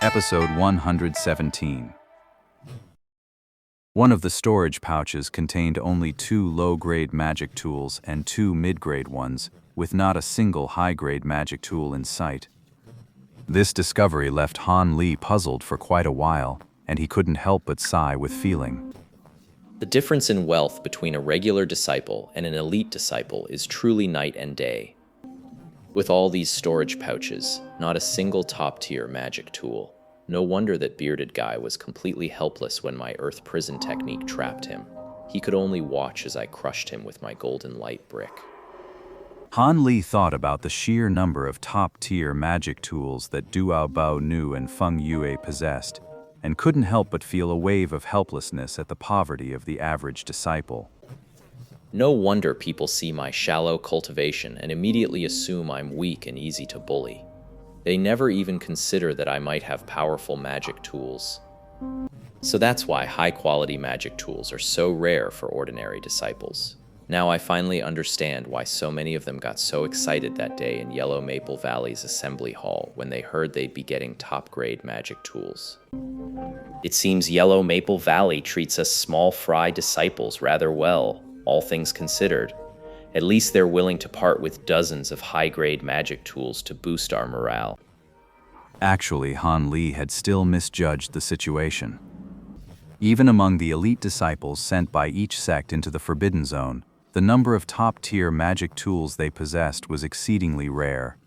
Episode 117. One of the storage pouches contained only 2 low-grade magic tools and 2 mid-grade ones, with not a single high-grade magic tool in sight. This discovery left Han Li puzzled for quite a while, and he couldn't help but sigh with feeling. The difference in wealth between a regular disciple and an elite disciple is truly night and day. With all these storage pouches, not a single top-tier magic tool. No wonder that bearded guy was completely helpless when my earth prison technique trapped him. He could only watch as I crushed him with my golden light brick. Han Li thought about the sheer number of top-tier magic tools that Duao Bao Nu and Feng Yue possessed, and couldn't help but feel a wave of helplessness at the poverty of the average disciple. No wonder people see my shallow cultivation and immediately assume I'm weak and easy to bully. They never even consider that I might have powerful magic tools. So that's why high-quality magic tools are so rare for ordinary disciples. Now I finally understand why so many of them got so excited that day in Yellow Maple Valley's assembly hall when they heard they'd be getting top-grade magic tools. It seems Yellow Maple Valley treats us small fry disciples rather well, all things considered. At least they're willing to part with dozens of high-grade magic tools to boost our morale. Actually, Han Li had still misjudged the situation. Even among the elite disciples sent by each sect into the Forbidden Zone, the number of top-tier magic tools they possessed was exceedingly rare.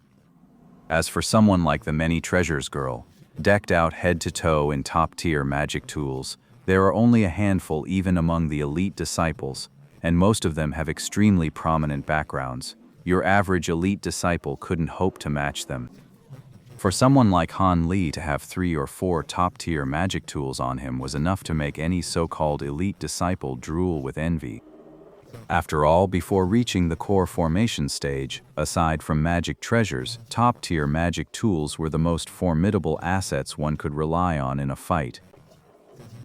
As for someone like the Many Treasures girl, decked out head to toe in top-tier magic tools, there are only a handful even among the elite disciples, and most of them have extremely prominent backgrounds. Your average elite disciple couldn't hope to match them. For someone like Han Li to have 3 or 4 top-tier magic tools on him was enough to make any so-called elite disciple drool with envy. After all, before reaching the core formation stage, aside from magic treasures, top-tier magic tools were the most formidable assets one could rely on in a fight.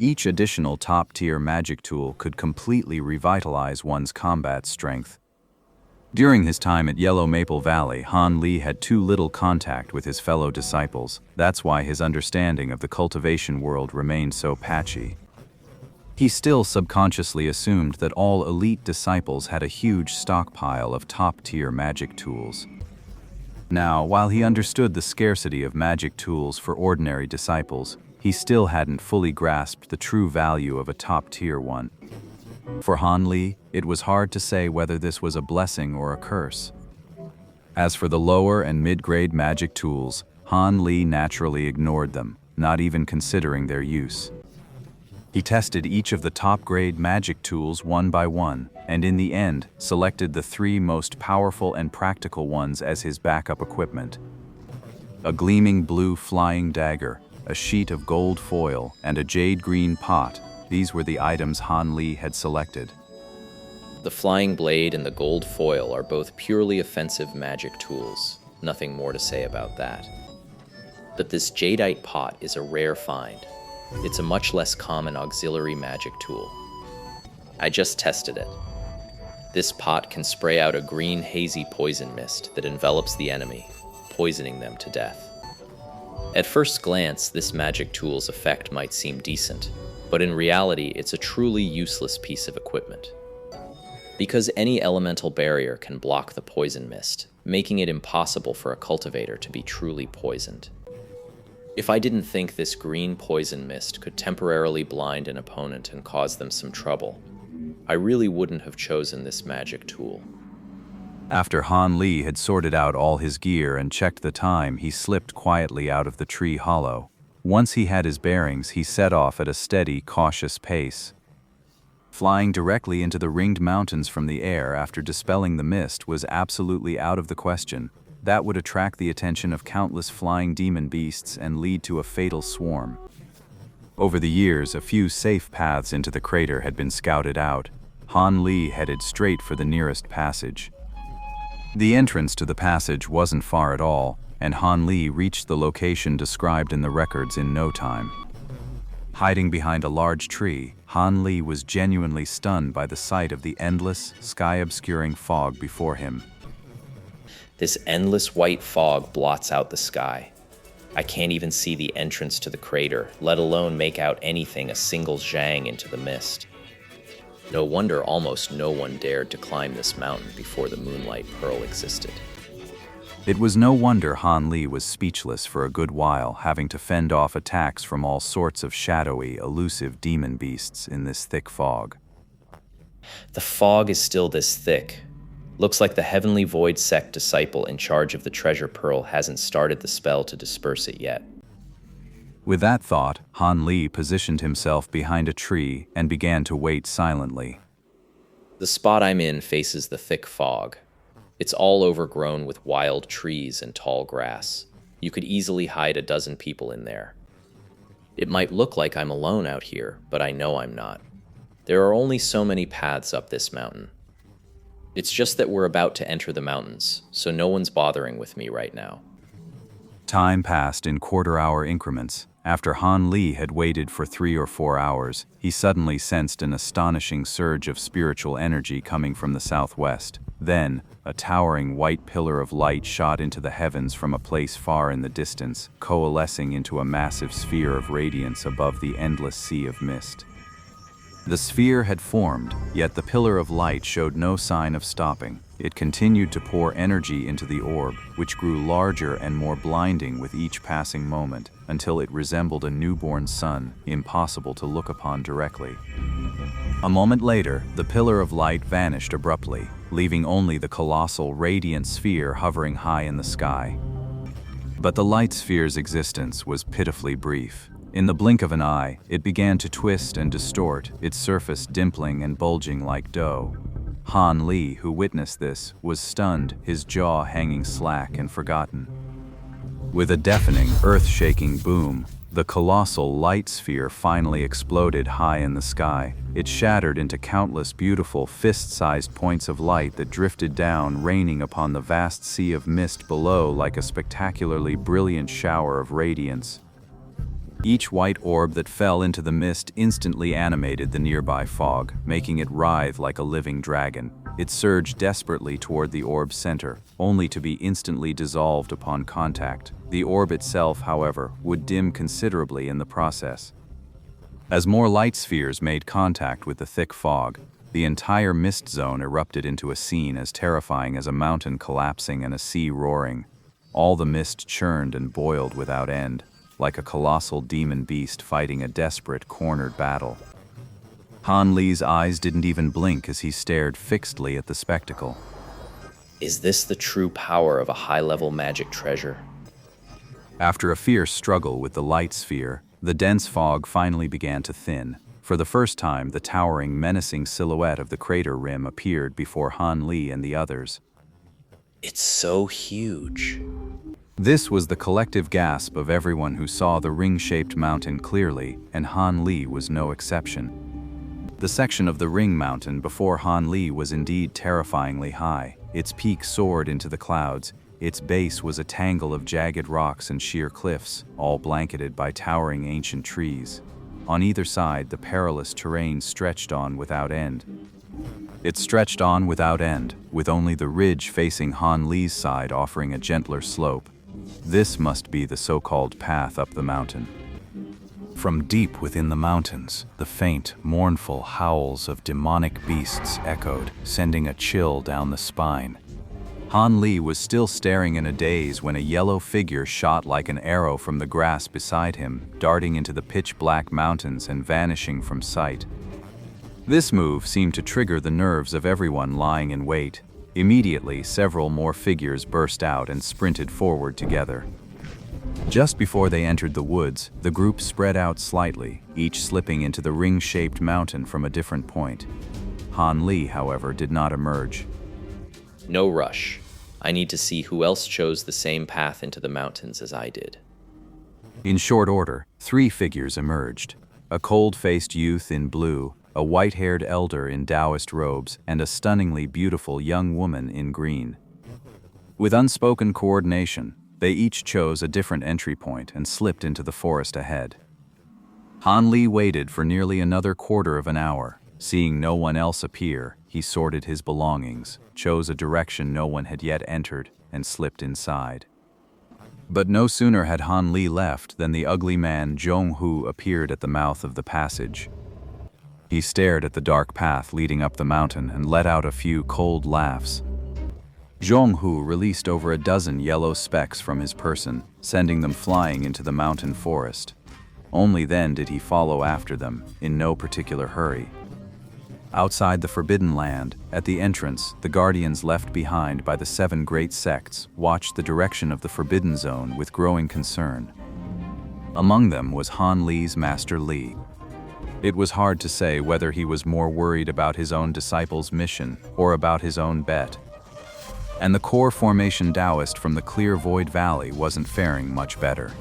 Each additional top-tier magic tool could completely revitalize one's combat strength. During his time at Yellow Maple Valley, Han Li had too little contact with his fellow disciples. That's why his understanding of the cultivation world remained so patchy. He still subconsciously assumed that all elite disciples had a huge stockpile of top-tier magic tools. Now, while he understood the scarcity of magic tools for ordinary disciples, he still hadn't fully grasped the true value of a top-tier one. For Han Li, it was hard to say whether this was a blessing or a curse. As for the lower and mid-grade magic tools, Han Li naturally ignored them, not even considering their use. He tested each of the top-grade magic tools one by one, and in the end, selected the 3 most powerful and practical ones as his backup equipment. A gleaming blue flying dagger, a sheet of gold foil, and a jade-green pot. These were the items Han Li had selected. The flying blade and the gold foil are both purely offensive magic tools. Nothing more to say about that. But this jadeite pot is a rare find. It's a much less common auxiliary magic tool. I just tested it. This pot can spray out a green hazy poison mist that envelops the enemy, poisoning them to death. At first glance, this magic tool's effect might seem decent, but in reality, it's a truly useless piece of equipment. Because any elemental barrier can block the poison mist, making it impossible for a cultivator to be truly poisoned. If I didn't think this green poison mist could temporarily blind an opponent and cause them some trouble, I really wouldn't have chosen this magic tool. After Han Li had sorted out all his gear and checked the time, he slipped quietly out of the tree hollow. Once he had his bearings, he set off at a steady, cautious pace. Flying directly into the ringed mountains from the air after dispelling the mist was absolutely out of the question. That would attract the attention of countless flying demon beasts and lead to a fatal swarm. Over the years, a few safe paths into the crater had been scouted out. Han Li headed straight for the nearest passage. The entrance to the passage wasn't far at all, and Han Li reached the location described in the records in no time. Hiding behind a large tree, Han Li was genuinely stunned by the sight of the endless, sky-obscuring fog before him. This endless white fog blots out the sky. I can't even see the entrance to the crater, let alone make out anything a single zhang into the mist. No wonder almost no one dared to climb this mountain before the Moonlight Pearl existed. It was no wonder Han Li was speechless for a good while, having to fend off attacks from all sorts of shadowy, elusive demon beasts in this thick fog. The fog is still this thick. Looks like the Heavenly Void sect disciple in charge of the treasure pearl hasn't started the spell to disperse it yet. With that thought, Han Li positioned himself behind a tree and began to wait silently. The spot I'm in faces the thick fog. It's all overgrown with wild trees and tall grass. You could easily hide a dozen people in there. It might look like I'm alone out here, but I know I'm not. There are only so many paths up this mountain. It's just that we're about to enter the mountains, so no one's bothering with me right now. Time passed in quarter-hour increments. After Han Li had waited for 3 or 4 hours, he suddenly sensed an astonishing surge of spiritual energy coming from the southwest. Then, a towering white pillar of light shot into the heavens from a place far in the distance, coalescing into a massive sphere of radiance above the endless sea of mist. The sphere had formed, yet the pillar of light showed no sign of stopping. It continued to pour energy into the orb, which grew larger and more blinding with each passing moment, until it resembled a newborn sun, impossible to look upon directly. A moment later, the pillar of light vanished abruptly, leaving only the colossal, radiant sphere hovering high in the sky. But the light sphere's existence was pitifully brief. In the blink of an eye, it began to twist and distort, its surface dimpling and bulging like dough. Han Li, who witnessed this, was stunned, his jaw hanging slack and forgotten. With a deafening, earth-shaking boom, the colossal light sphere finally exploded high in the sky. It shattered into countless beautiful, fist-sized points of light that drifted down, raining upon the vast sea of mist below like a spectacularly brilliant shower of radiance. Each white orb that fell into the mist instantly animated the nearby fog, making it writhe like a living dragon. It surged desperately toward the orb's center, only to be instantly dissolved upon contact. The orb itself, however, would dim considerably in the process. As more light spheres made contact with the thick fog, the entire mist zone erupted into a scene as terrifying as a mountain collapsing and a sea roaring. All the mist churned and boiled without end, like a colossal demon beast fighting a desperate, cornered battle. Han Li's eyes didn't even blink as he stared fixedly at the spectacle. Is this the true power of a high-level magic treasure? After a fierce struggle with the light sphere, the dense fog finally began to thin. For the first time, the towering, menacing silhouette of the crater rim appeared before Han Li and the others. It's so huge. This was the collective gasp of everyone who saw the ring-shaped mountain clearly, and Han Li was no exception. The section of the ring mountain before Han Li was indeed terrifyingly high. Its peak soared into the clouds. Its base was a tangle of jagged rocks and sheer cliffs, all blanketed by towering ancient trees. On either side, the perilous terrain stretched on without end. It stretched on without end, with only the ridge facing Han Li's side offering a gentler slope. This must be the so-called path up the mountain. From deep within the mountains, the faint, mournful howls of demonic beasts echoed, sending a chill down the spine. Han Li was still staring in a daze when a yellow figure shot like an arrow from the grass beside him, darting into the pitch-black mountains and vanishing from sight. This move seemed to trigger the nerves of everyone lying in wait. Immediately, several more figures burst out and sprinted forward together. Just before they entered the woods, the group spread out slightly, each slipping into the ring-shaped mountain from a different point. Han Li, however, did not emerge. No rush. I need to see who else chose the same path into the mountains as I did. In short order, 3 figures emerged. A cold-faced youth in blue, a white-haired elder in Taoist robes, and a stunningly beautiful young woman in green. With unspoken coordination, they each chose a different entry point and slipped into the forest ahead. Han Li waited for nearly another quarter of an hour. Seeing no one else appear, he sorted his belongings, chose a direction no one had yet entered, and slipped inside. But no sooner had Han Li left than the ugly man Zhong Hu appeared at the mouth of the passage. He stared at the dark path leading up the mountain and let out a few cold laughs. Zhong Hu released over a dozen yellow specks from his person, sending them flying into the mountain forest. Only then did he follow after them, in no particular hurry. Outside the Forbidden Land, at the entrance, the guardians left behind by the 7 great sects watched the direction of the Forbidden Zone with growing concern. Among them was Han Li's Master Li. It was hard to say whether he was more worried about his own disciples' mission or about his own bet. And the core formation Taoist from the Clear Void Valley wasn't faring much better.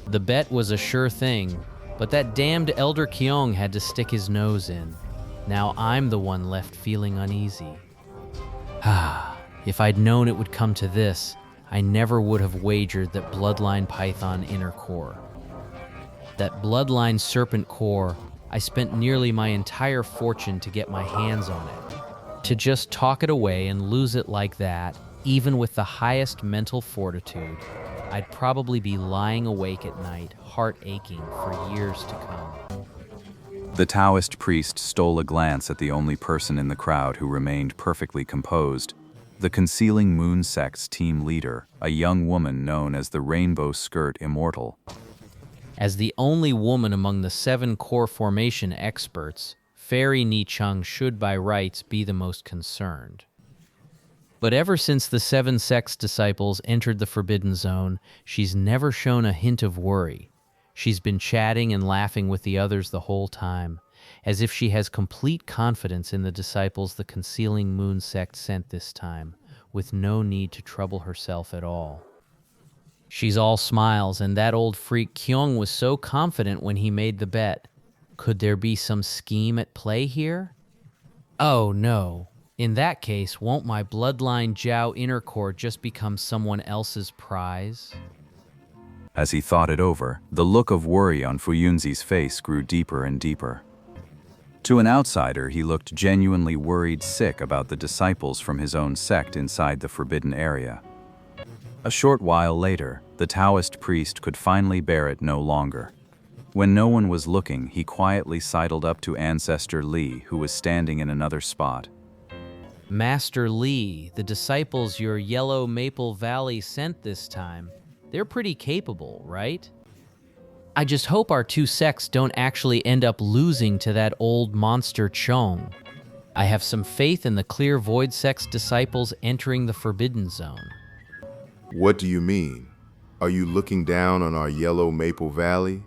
The bet was a sure thing, but that damned Elder Kyong had to stick his nose in. Now I'm the one left feeling uneasy. If I'd known it would come to this, I never would have wagered that Bloodline Python inner core. That Bloodline Serpent core, I spent nearly my entire fortune to get my hands on it. To just talk it away and lose it like that, even with the highest mental fortitude, I'd probably be lying awake at night, heart aching for years to come. The Taoist priest stole a glance at the only person in the crowd who remained perfectly composed, the Concealing Moon Sect's team leader, a young woman known as the Rainbow Skirt Immortal. As the only woman among the 7 core formation experts, Fairy Ni Chung should by rights be the most concerned. But ever since the 7 sects disciples entered the Forbidden Zone, she's never shown a hint of worry. She's been chatting and laughing with the others the whole time, as if she has complete confidence in the disciples the Concealing Moon Sect sent this time, with no need to trouble herself at all. She's all smiles, and that old freak Kyong was so confident when he made the bet. Could there be some scheme at play here? Oh no. In that case, won't my Bloodline Jiao inner core just become someone else's prize? As he thought it over, the look of worry on Fuyunzi's face grew deeper and deeper. To an outsider, he looked genuinely worried sick about the disciples from his own sect inside the forbidden area. A short while later, the Taoist priest could finally bear it no longer. When no one was looking, he quietly sidled up to Ancestor Li, who was standing in another spot. Master Li, the disciples your Yellow Maple Valley sent this time, they're pretty capable, right? I just hope our 2 sects don't actually end up losing to that old monster Chong. I have some faith in the Clear Void Sect's disciples entering the Forbidden Zone. What do you mean? Are you looking down on our Yellow Maple Valley?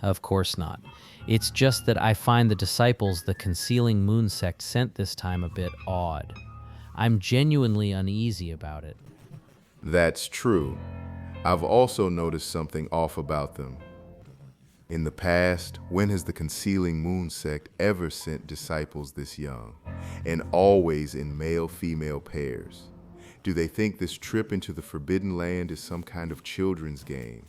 Of course not. It's just that I find the disciples the Concealing Moon Sect sent this time a bit odd. I'm genuinely uneasy about it. That's true. I've also noticed something off about them. In the past, when has the Concealing Moon Sect ever sent disciples this young, and always in male-female pairs? Do they think this trip into the Forbidden Land is some kind of children's game?